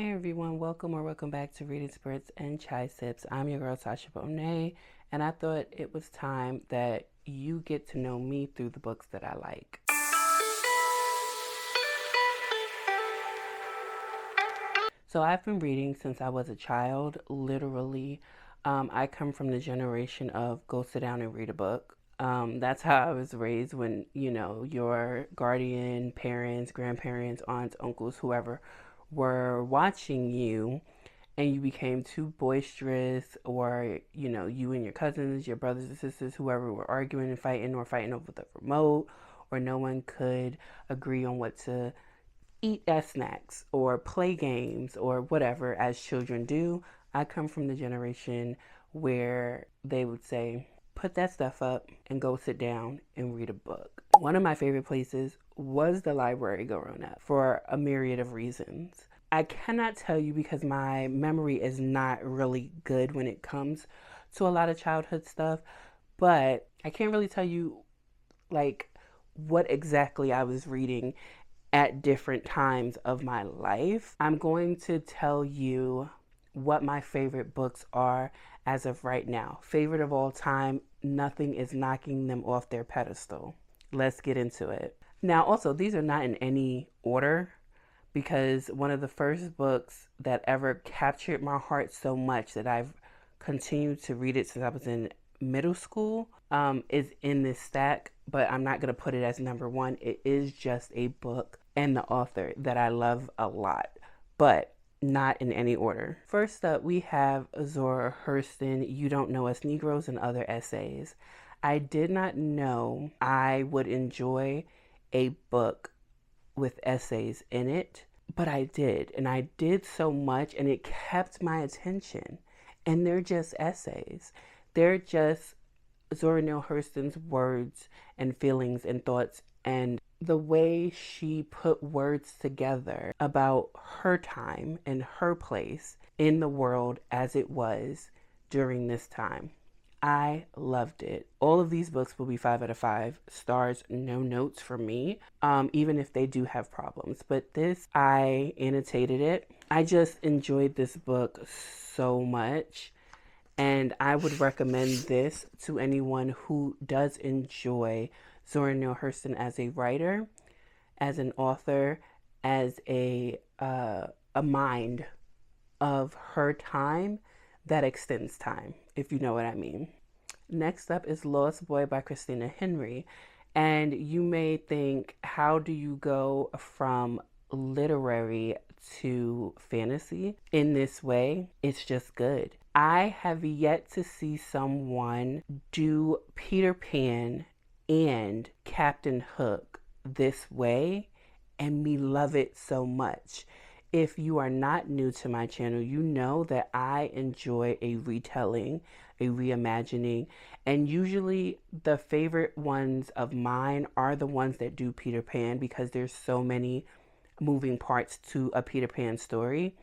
Hi everyone, welcome back to Reading Spirits and Chai Sips. I'm your girl Tasha Bonet, and I thought it was time that you get to know me through the books that I like. So I've been reading since I was a child, literally. I come from the generation of go sit down and read a book. That's how I was raised when, your guardian, parents, grandparents, aunts, uncles, whoever were watching you and you became too boisterous, or you and your cousins, your brothers and sisters, whoever, were arguing and fighting, or fighting over the remote, or no one could agree on what to eat as snacks or play games or whatever as children do. I come from the generation where they would say, put that stuff up and go sit down and read a book. One of my favorite places was the library growing up for a myriad of reasons. I cannot tell you because my memory is not really good when it comes to a lot of childhood stuff, but I can't really tell you like what exactly I was reading at different times of my life. I'm going to tell you what my favorite books are as of right now. Favorite of all time, nothing is knocking them off their pedestal. Let's get into it. Now, also, these are not in any order because one of the first books that ever captured my heart so much that I've continued to read it since I was in middle school is in this stack, but I'm not going to put it as number one. It is just a book and the author that I love a lot, but not in any order. First up, we have Zora Hurston, You Don't Know Us Negroes, and Other Essays. I did not know I would enjoy a book with essays in it, but I did. And I did so much, and it kept my attention. And they're just essays. They're just Zora Neale Hurston's words and feelings and thoughts, and the way she put words together about her time and her place in the world as it was during this time. I loved it. All of these books will be 5 out of 5 stars, no notes from me, even if they do have problems. But this, I annotated it. I just enjoyed this book so much. And I would recommend this to anyone who does enjoy Zora Neale Hurston as a writer, as an author, as a mind of her time that extends time, if you know what I mean. Next up is Lost Boy by Christina Henry. And you may think, how do you go from literary to fantasy in this way? It's just good. I have yet to see someone do Peter Pan and Captain Hook this way and me love it so much. If you are not new to my channel, you know that I enjoy a retelling, a reimagining, and usually the favorite ones of mine are the ones that do Peter Pan because there's so many moving parts to a Peter Pan story,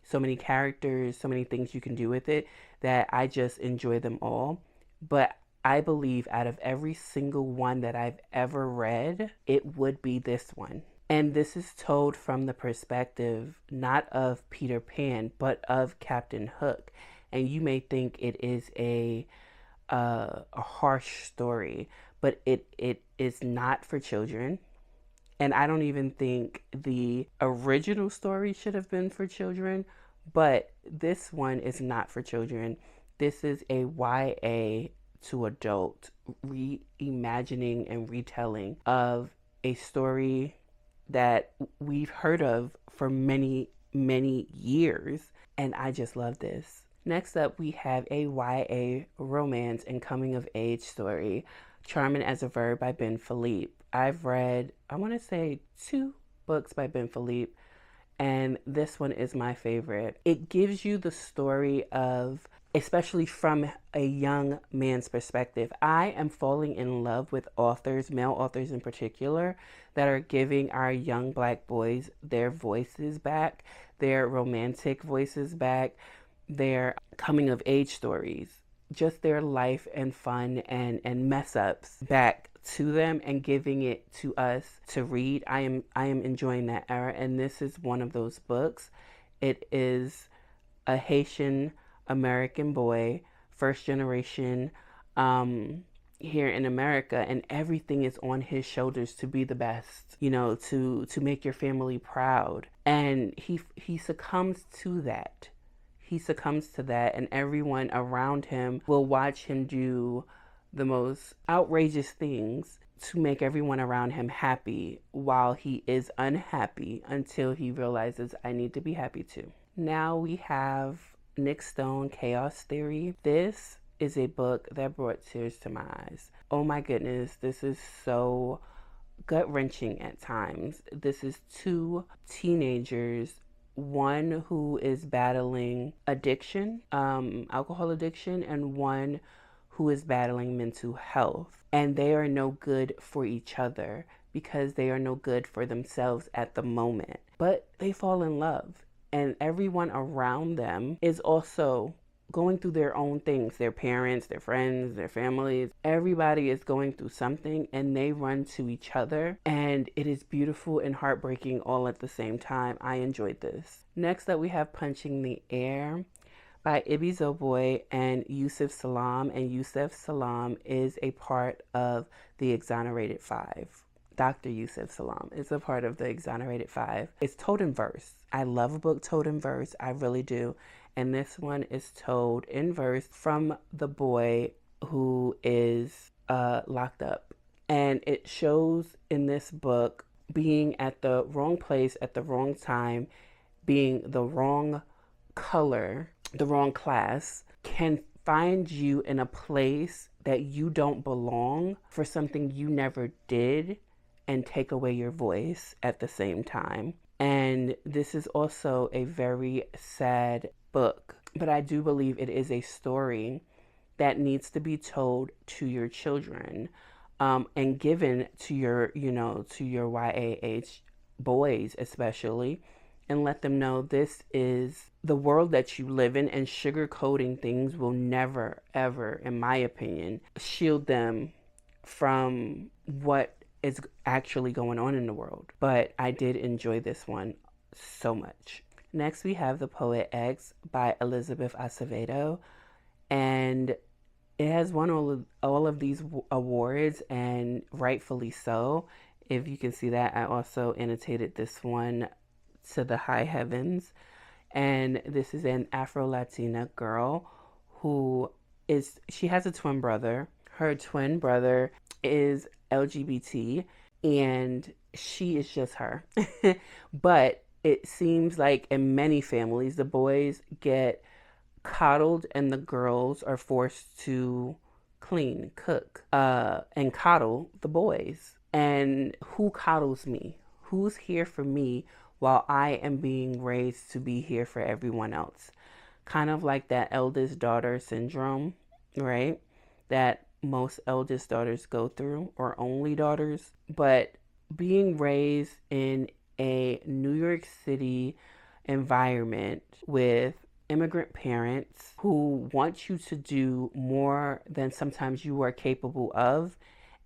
so many characters, so many things you can do with it that I just enjoy them all. But I believe out of every single one that I've ever read, it would be this one. And this is told from the perspective not of Peter Pan, but of Captain Hook. And you may think it is a harsh story, but it is not for children. And I don't even think the original story should have been for children, but this one is not for children. This is a YA to adult reimagining and retelling of a story that we've heard of for many, many years. And I just love this. Next up, we have a YA romance and coming of age story, Charming as a Verb by Ben Philippe. I've read, I want to say 2 books by Ben Philippe, and this one is my favorite. It gives you the story of, especially from a young man's perspective. I am falling in love with authors, male authors in particular, that are giving our young Black boys their voices back, their romantic voices back, their coming of age stories, just their life and fun and mess ups back to them and giving it to us to read. I am enjoying that era, and this is one of those books. It is a Haitian American boy, first generation, um, here in America, and everything is on his shoulders to be the best, to make your family proud. And he succumbs to that. He succumbs to that, and everyone around him will watch him do the most outrageous things to make everyone around him happy while he is unhappy until he realizes, I need to be happy too. Now we have Nick Stone, Chaos Theory. This is a book that brought tears to my eyes. Oh my goodness, this is so gut-wrenching at times. This is two teenagers, one who is battling addiction, alcohol addiction, and one who is battling mental health. And they are no good for each other because they are no good for themselves at the moment. But they fall in love, and everyone around them is also going through their own things. Their parents, their friends, their families, everybody is going through something, and they run to each other, and it is beautiful and heartbreaking all at the same time. I enjoyed this. Next up, we have Punching the Air by Ibi Zoboi and Yusuf Salam, and Yusuf Salam is a part of the Exonerated Five. Dr. Yusuf Salam is a part of the Exonerated Five. It's told in verse. I love a book told in verse. I really do. And this one is told in verse from the boy who is locked up. And it shows in this book being at the wrong place at the wrong time, being the wrong color, the wrong class, can find you in a place that you don't belong for something you never did and take away your voice at the same time. And this is also a very sad book, but I do believe it is a story that needs to be told to your children, and given to your, to your YAH boys especially, and let them know this is the world that you live in, and sugarcoating things will never, ever, in my opinion, shield them from what is actually going on in the world. But I did enjoy this one so much. Next, we have The Poet X by Elizabeth Acevedo, and it has won all of these awards, and rightfully so. If you can see that, I also annotated this one to the high heavens. And this is an Afro-Latina girl she has a twin brother. Her twin brother is LGBT, and she is just her. But it seems like in many families, the boys get coddled and the girls are forced to clean, cook, and coddle the boys. And who coddles me? Who's here for me while I am being raised to be here for everyone else? Kind of like that eldest daughter syndrome, right? That most eldest daughters go through, or only daughters. But being raised in a New York City environment with immigrant parents who want you to do more than sometimes you are capable of,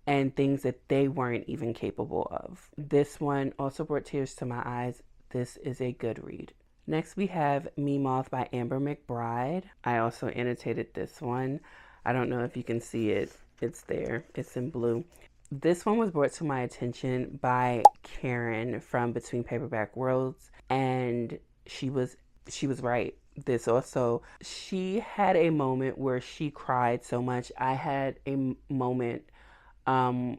and things that they weren't even capable of. This one also brought tears to my eyes. This is a good read. Next, we have Me Moth by Amber McBride. I also annotated this one. I don't know if you can see it. It's there. It's in blue. This one was brought to my attention by Karen from Between Paperback Worlds, and she was right. This also, she had a moment where she cried so much. I had a moment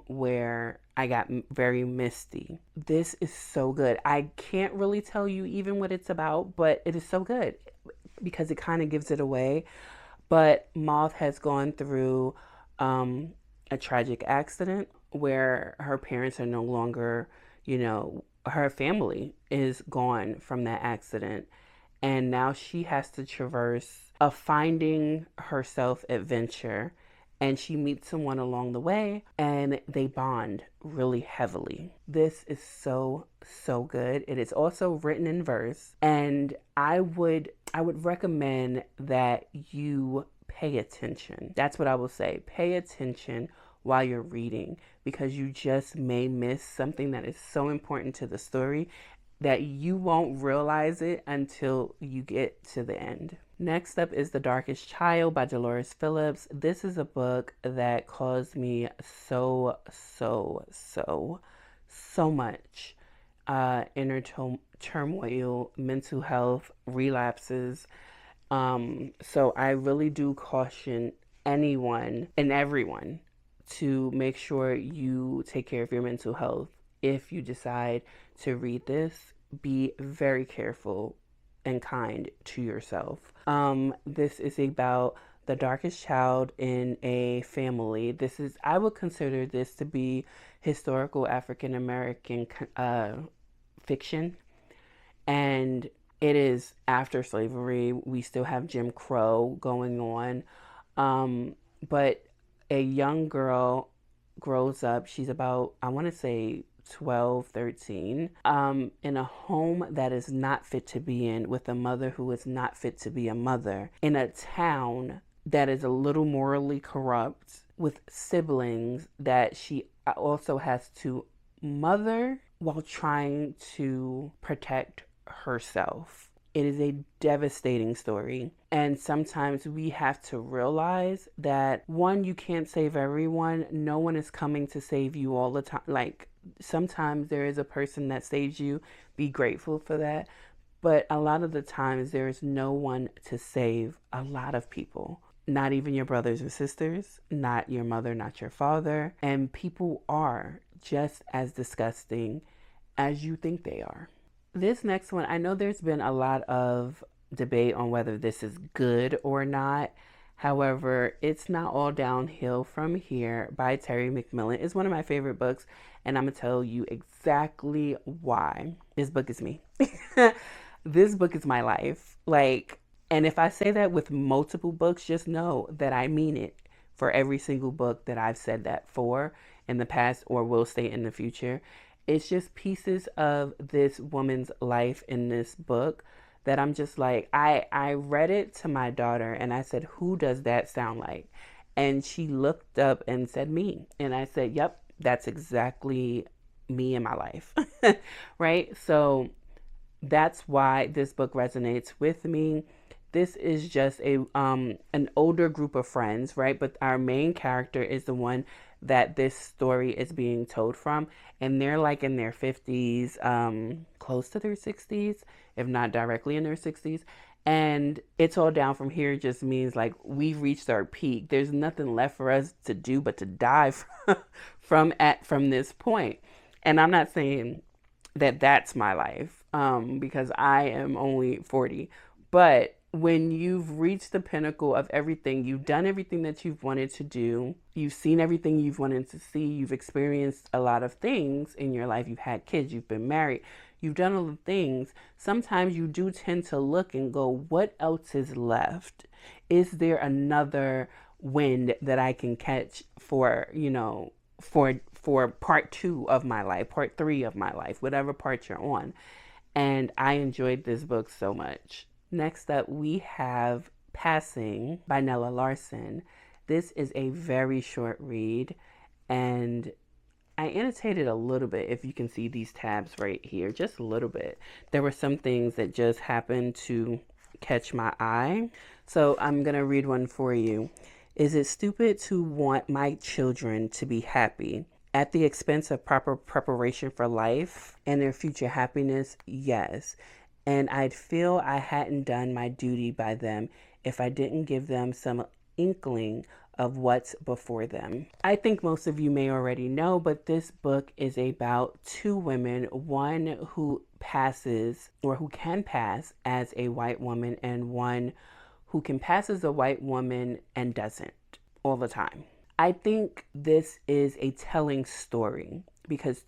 where I got very misty. This is so good. I can't really tell you even what it's about, but it is so good because it kind of gives it away. But Moth has gone through a tragic accident where her parents are no longer, her family is gone from that accident. And now she has to traverse a finding herself adventure, and she meets someone along the way, and they bond really heavily. This is so, so good. It is also written in verse, and I would recommend that you pay attention. That's what I will say. Pay attention while you're reading, because you just may miss something that is so important to the story. that you won't realize it until you get to the end. Next up is The Darkest Child by Dolores Phillips. This is a book that caused me so much inner turmoil, mental health, relapses. So I really do caution anyone and everyone to make sure you take care of your mental health. If you decide to read this, be very careful and kind to yourself. This is about the darkest child in a family. I would consider this to be historical African American fiction, and it is after slavery. We still have Jim Crow going on, but a young girl grows up. She's about, I want to say, 12, 13, in a home that is not fit to be in, with a mother who is not fit to be a mother, in a town that is a little morally corrupt, with siblings that she also has to mother while trying to protect herself. It is a devastating story. And sometimes we have to realize that, one, you can't save everyone. No one is coming to save you all the time. Like, sometimes there is a person that saves you. Be grateful for that. But a lot of the times there is no one to save a lot of people. Not even your brothers or sisters, not your mother, not your father. And people are just as disgusting as you think they are. This next one, I know there's been a lot of debate on whether this is good or not. However, It's Not All Downhill From Here by Terry McMillan is one of my favorite books, and I'm going to tell you exactly why. This book is me. This book is my life. And if I say that with multiple books, just know that I mean it for every single book that I've said that for in the past or will say in the future. It's just pieces of this woman's life in this book that I'm just like, I read it to my daughter and I said, who does that sound like? And she looked up and said, me. And I said, yep, that's exactly me in my life. Right? So that's why this book resonates with me. This is just an older group of friends, right? But our main character is the one that this story is being told from, and they're like in their 50s, close to their 60s, if not directly in their 60s. And It's All Down From Here just means like we've reached our peak. There's nothing left for us to do but to die from this point. And I'm not saying that that's my life, because I am only 40, but when you've reached the pinnacle of everything, you've done everything that you've wanted to do, you've seen everything you've wanted to see, you've experienced a lot of things in your life, you've had kids, you've been married, you've done all the things, sometimes you do tend to look and go, what else is left? Is there another wind that I can catch for, for part 2 of my life, part 3 of my life, whatever part you're on? And I enjoyed this book so much. Next up, we have Passing by Nella Larson. This is a very short read, and I annotated a little bit, if you can see these tabs right here, just a little bit. There were some things that just happened to catch my eye, so I'm going to read one for you. Is it stupid to want my children to be happy at the expense of proper preparation for life and their future happiness? Yes. And I'd feel I hadn't done my duty by them if I didn't give them some inkling of what's before them. I think most of you may already know, but this book is about 2 women, one who passes or who can pass as a white woman, and one who can pass as a white woman and doesn't all the time. I think this is a telling story because,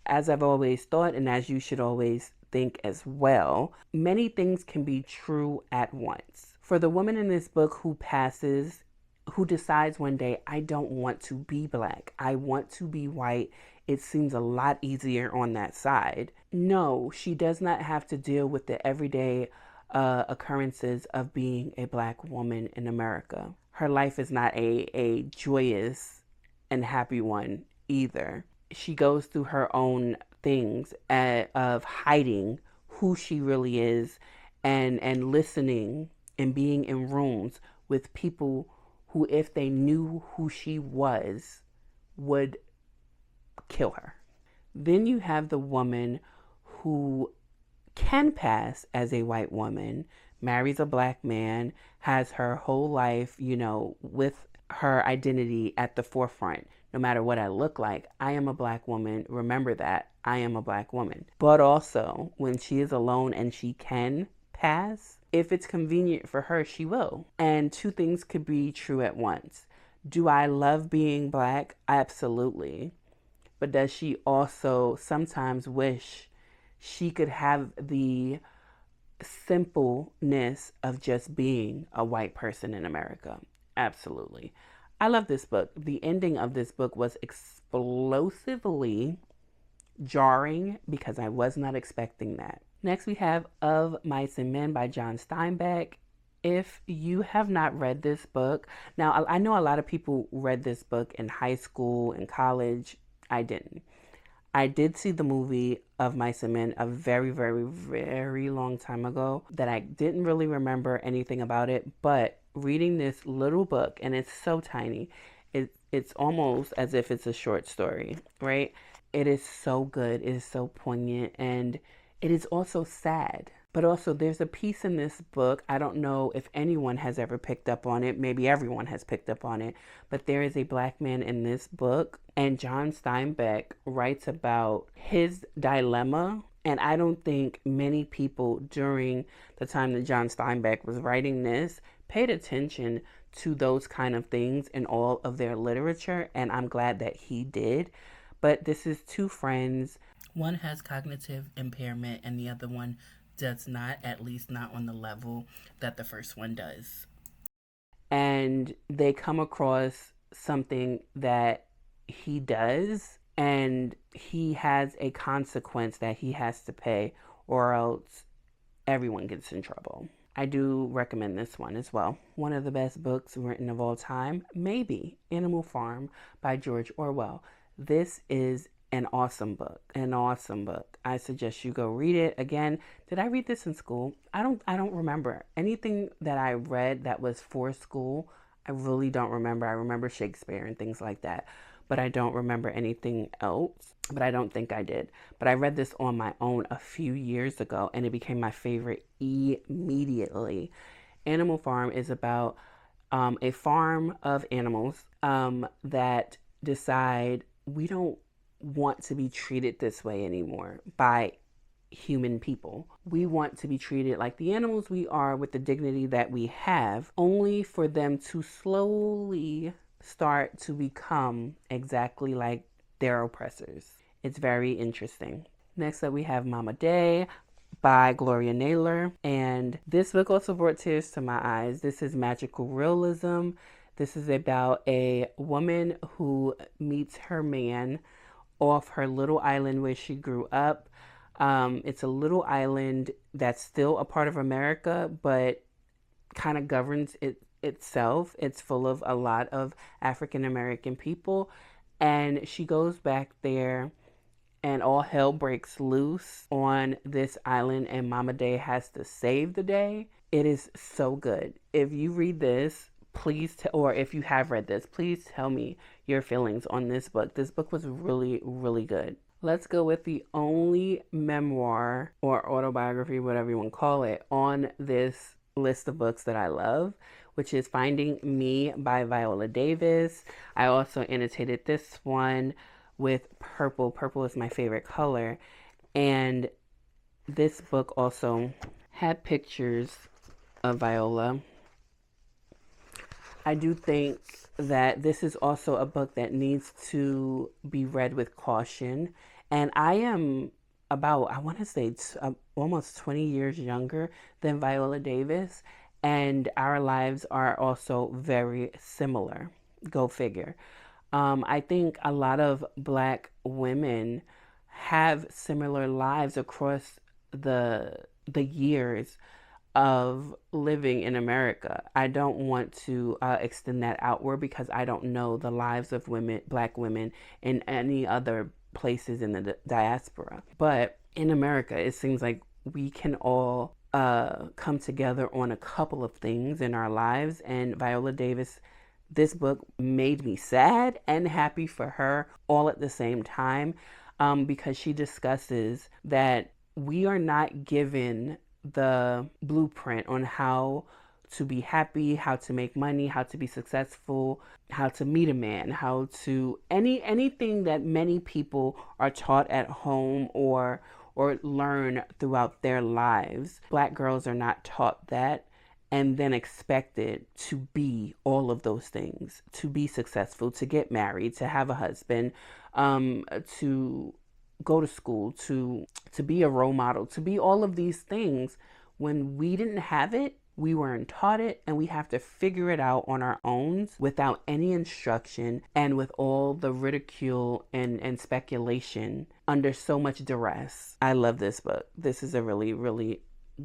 as I've always thought, and as you should always think as well, many things can be true at once. For the woman in this book who passes, who decides one day, I don't want to be black, I want to be white, it seems a lot easier on that side. No, she does not have to deal with the everyday occurrences of being a black woman in America. Her life is not a joyous and happy one either. She goes through her own things of hiding who she really is, and listening and being in rooms with people who, if they knew who she was, would kill her. Then you have the woman who can pass as a white woman, marries a black man, has her whole life, with her identity at the forefront. No matter what I look like, I am a black woman. Remember that. I am a black woman. But also, when she is alone and she can pass, if it's convenient for her, she will. And two things could be true at once. Do I love being black? Absolutely. But does she also sometimes wish she could have the simpleness of just being a white person in America? Absolutely. I love this book. The ending of this book was explosively jarring because I was not expecting that. Next, we have Of Mice and Men by John Steinbeck. If you have not read this book, now I know a lot of people read this book in high school and college. I didn't. I did see the movie Of Mice and Men a very, very, very long time ago that I didn't really remember anything about it, but reading this little book, and it's so tiny, it's almost as if it's a short story, right? It is so good, it is so poignant, and it is also sad. But also, there's a piece in this book, I don't know if anyone has ever picked up on it, maybe everyone has picked up on it, but there is a black man in this book, and John Steinbeck writes about his dilemma. And I don't think many people during the time that John Steinbeck was writing this paid attention to those kind of things in all of their literature, and I'm glad that he did. But this is two friends. One has cognitive impairment, and the other one does not, at least not on the level that the first one does. And they come across something that he does, and he has a consequence that he has to pay, or else everyone gets in trouble. I do recommend this one as well. One of the best books written of all time, maybe Animal Farm by George Orwell. This is an awesome book. An awesome book. I suggest you go read it. Again, did I read this in school? I don't remember. Anything that I read that was for school, I really don't remember. I remember Shakespeare and things like that, but I don't remember anything else. But I don't think I did. But I read this on my own a few years ago, and it became my favorite immediately. Animal Farm is about a farm of animals that decide we don't want to be treated this way anymore by human people. We want to be treated like the animals we are, with the dignity that we have, only for them to slowly start to become exactly like their oppressors. It's very interesting. Next up, we have Mama Day by Gloria Naylor. And this book also brought tears to my eyes. This is magical realism. This is about a woman who meets her man off her little island where she grew up. It's a little island that's still a part of America, but kind of governs itself. It's full of a lot of African American people. And she goes back there, and all hell breaks loose on this island, and Mama Day has to save the day. It is so good. If you read this, please, or if you have read this, please tell me your feelings on this book. This book was really, really good. Let's go with the only memoir or autobiography, whatever you want to call it, on this list of books that I love, which is Finding Me by Viola Davis. I also annotated this one with purple. Purple is my favorite color. And this book also had pictures of Viola. I do think that this is also a book that needs to be read with caution. And I am about, I want to say, almost 20 years younger than Viola Davis. And our lives are also very similar. Go figure. I think a lot of Black women have similar lives across the years of living in America. I don't want to extend that outward because I don't know the lives of women, Black women, in any other places in the diaspora. But in America, it seems like we can all come together on a couple of things in our lives. And Viola Davis, this book made me sad and happy for her all at the same time, because she discusses that we are not given the blueprint on how to be happy, how to make money, how to be successful, how to meet a man, how to anything that many people are taught at home or learn throughout their lives. Black girls are not taught that and then expected to be all of those things, to be successful, to get married, to have a husband, to go to school, to be a role model, to be all of these things. When we didn't have it, we weren't taught it, and we have to figure it out on our own without any instruction and with all the ridicule and speculation under so much duress. I love this book. This is a really, really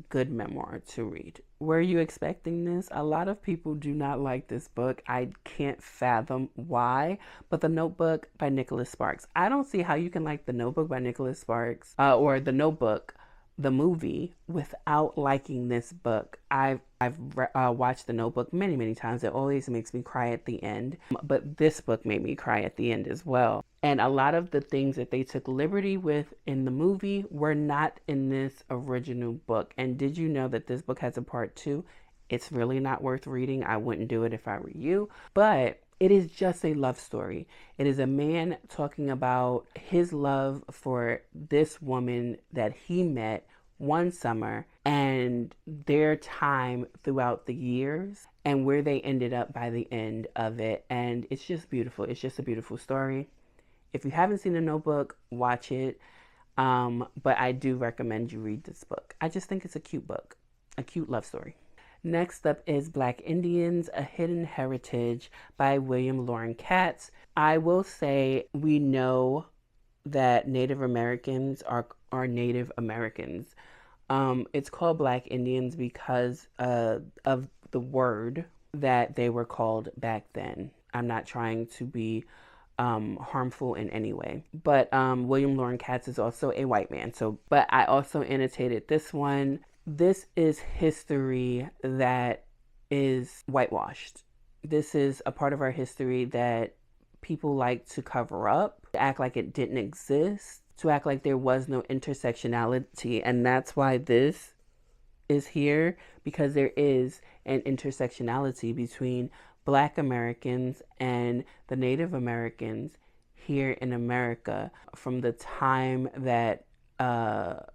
good memoir to read. Were you expecting this? A lot of people do not like this book. I can't fathom why. But The Notebook by Nicholas Sparks. I don't see how you can like The Notebook by Nicholas Sparks, or The Notebook, the movie, without liking this book. I've watched The Notebook many, many times. It always makes me cry at the end. But this book made me cry at the end as well. And a lot of the things that they took liberty with in the movie were not in this original book. And did you know that this book has a part 2? It's really not worth reading. I wouldn't do it if I were you. But it is just a love story. It is a man talking about his love for this woman that he met one summer and their time throughout the years and where they ended up by the end of it. And it's just beautiful. It's just a beautiful story. If you haven't seen The Notebook, watch it. But I do recommend you read this book. I just think it's a cute book, a cute love story. Next up is Black Indians, A Hidden Heritage by William Loren Katz. I will say we know that Native Americans are Native Americans. It's called Black Indians because of the word that they were called back then. I'm not trying to be harmful in any way. But William Loren Katz is also a white man. But I also annotated this one. This is history that is whitewashed. This is a part of our history that people like to cover up, to act like it didn't exist, to act like there was no intersectionality. And that's why this is here, because there is an intersectionality between Black Americans and the Native Americans here in America from the time that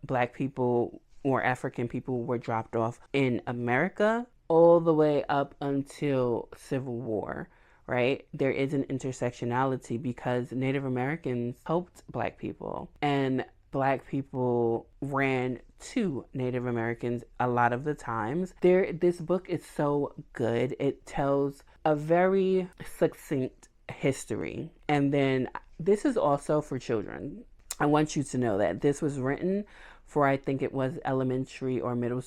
Black people or African people were dropped off in America all the way up until Civil War, right? There is an intersectionality because Native Americans helped Black people and Black people ran to Native Americans a lot of the times. This book is so good. It tells a very succinct history. And then this is also for children. I want you to know that this was written for, I think it was elementary or middle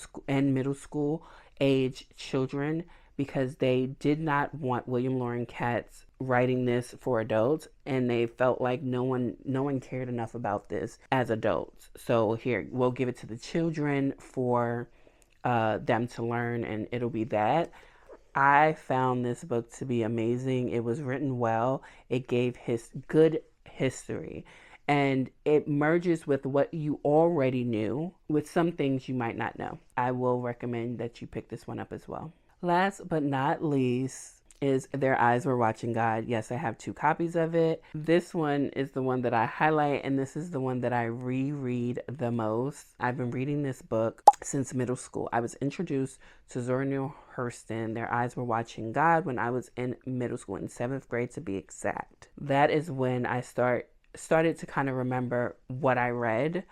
school age children, because they did not want William Loren Katz writing this for adults, and they felt like no one cared enough about this as adults. So here, we'll give it to the children for them to learn, and it'll be that. I found this book to be amazing. It was written well. It gave his good history. And it merges with what you already knew with some things you might not know. I will recommend that you pick this one up as well. Last but not least is Their Eyes Were Watching God. Yes, I have 2 copies of it. This one is the one that I highlight, and this is the one that I reread the most. I've been reading this book since middle school. I was introduced to Zora Neale Hurston, Their Eyes Were Watching God, when I was in middle school, in 7th grade to be exact. That is when I started to kind of remember what I read.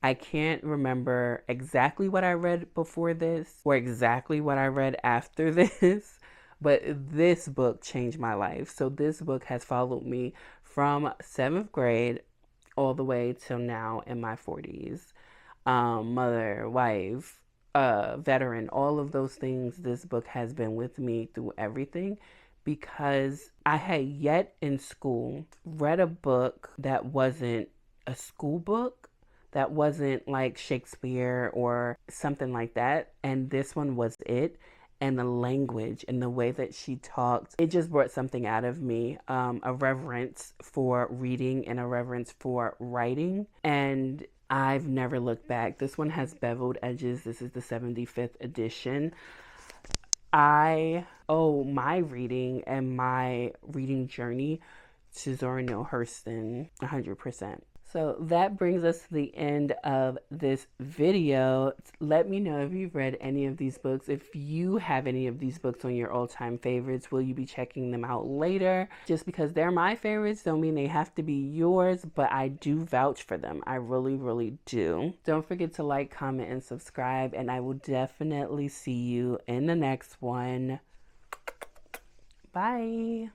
I can't remember exactly what I read before this or exactly what I read after this, but this book changed my life. So this book has followed me from 7th grade all the way till now in my 40s. Mother, wife, veteran, all of those things. This book has been with me through everything, because I had yet in school read a book that wasn't a school book, that wasn't like Shakespeare or something like that. And this one was it. And the language and the way that she talked, it just brought something out of me, a reverence for reading and a reverence for writing. And I've never looked back. This one has beveled edges. This is the 75th edition. I owe my reading and my reading journey to Zora Neale Hurston 100%. So that brings us to the end of this video. Let me know if you've read any of these books. If you have any of these books on your all-time favorites, will you be checking them out later? Just because they're my favorites don't mean they have to be yours, but I do vouch for them. I really, really do. Don't forget to like, comment, and subscribe, and I will definitely see you in the next one. Bye.